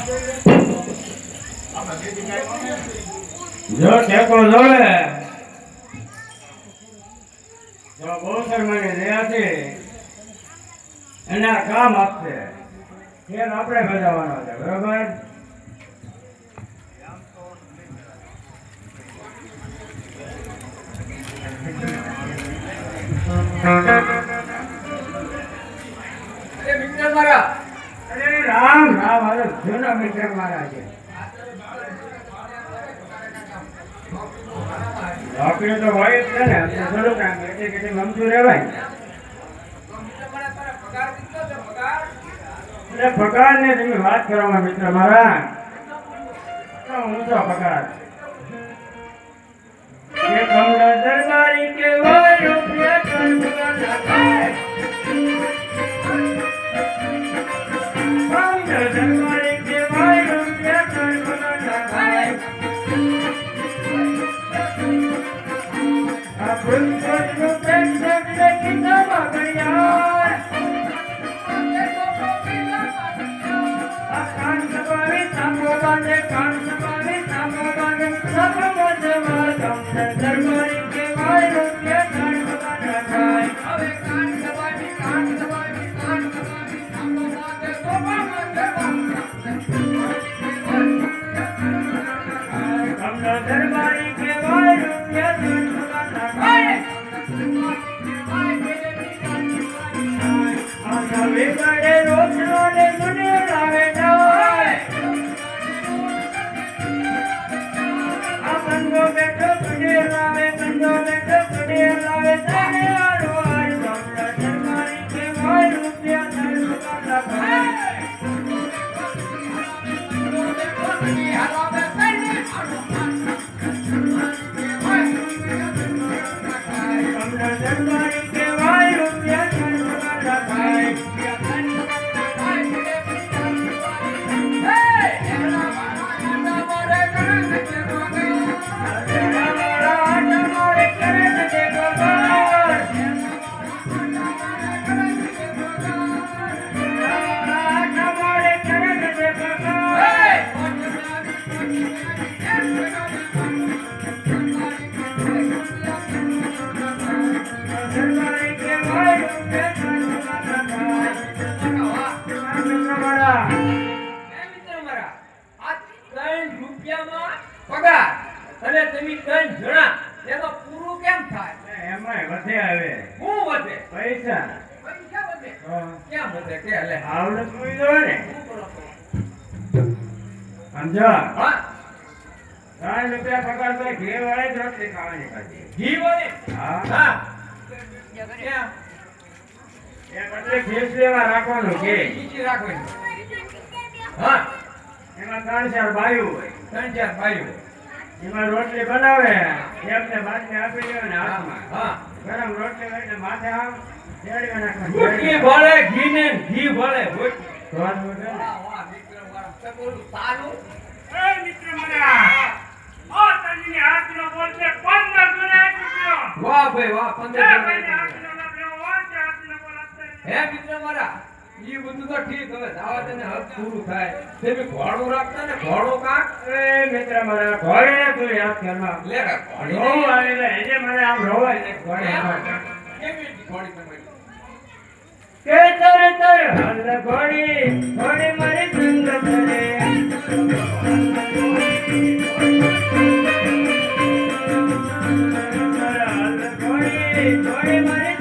જો ટેકો જોડે જો બહુ શર્માની દયાથી એના કામ આપશે ખેલ આપણે બજાવવાનો છે બરોબર. મિત્ર મારા અરે રામ રામ હાલો જૂના મિત્ર મારા છે. આપણે તો હોય જ છે ને આપણે થોડું કામ એટલે કે મમતું રહેવાય. એટલે પગાર ને તમે વાત કરવામાં મિત્ર મારા ઊંચો પગાર કે કમલા દરબારી કે હોય રૂપિયા કમલા દરબારી કે હોય રૂપિયા કમલા આ પુષ્પ પ્રેમ સગડે કિના બગડિયા આ કાન સવારે સામો બાંધે કાન સવારે સામો બાંધે સબ મજવા કમલા દરબારી કે હોય રૂપિયા કમલા દરબારી હવે કાન સવારી સામો બાંધે સોપા કમલા દરબારી કે હોય રૂપિયા કમલા દરબારી નવે બડે રોટલો ને મને લાવે જાય આ બંધો બેઠો મને લાવે બંધો બેઠો મને લાવે તને આરો આર કમલા દરબારી કે હોય રૂપિયા કમલા દરબારી કમલા દરબારી કે હોય રૂપિયા કમલા દરબારી પગાર અને તમે 3 જણા એમાં પૂરું કેમ થાય? એમાં વધે આવે શું વધે? પૈસા પૈસા વધે ક્યાં વધે કે લે આવડત હોય તો ને સમજો. હા 3 રૂપિયા પગાર તો ઘી વાળે જ રોટલી ખાવાની પાછી. ઘી વધે હા હા ક્યાં એ બદલે ખીસ લેવા રાખવાનું કે ખીચી રાખવાની હા એમાં 3-4 બાયું હોય 3-4 ભાઈઓ એમાં રોટલી બનાવે એમને બાટલી આપી દેવાને હાથમાં હા ગરમ રોટલી હોય ને માથે આમ રેડવા ગુટકી નાખવાનું. ભળે ઘી ને ઘી ભળે ગુટકી ધોવાનું હોય ને. વાહ મિત્ર મારા સગોરું સારું એ મિત્ર મારા આ તજીની હાથનો બોલ છે 15 ગુણા રૂપિયા. વાહ ભાઈ વાહ 15 એ ભાઈને હાથનો લાગ્યો હોય કે હાથનો બોલ આપતા હે મિત્ર મારા ઈ બધું તો ઠીક હવે દાવા તને હક પૂરું થાય તમે ઘોડું રાખતા ને ઘોડો કાક એ મિત્ર મારા ઘોડીને તું યાદ કરમાં લે ઘોડી રોવ આવેલા એને મને આમ રોવાય ને ઘોડી આમ. કેવી ઘોડી તમારી કે તર તર હલ ઘોડી ઘોડી મારી સંગ કરે હલ ઘોડી ઘોડી મારી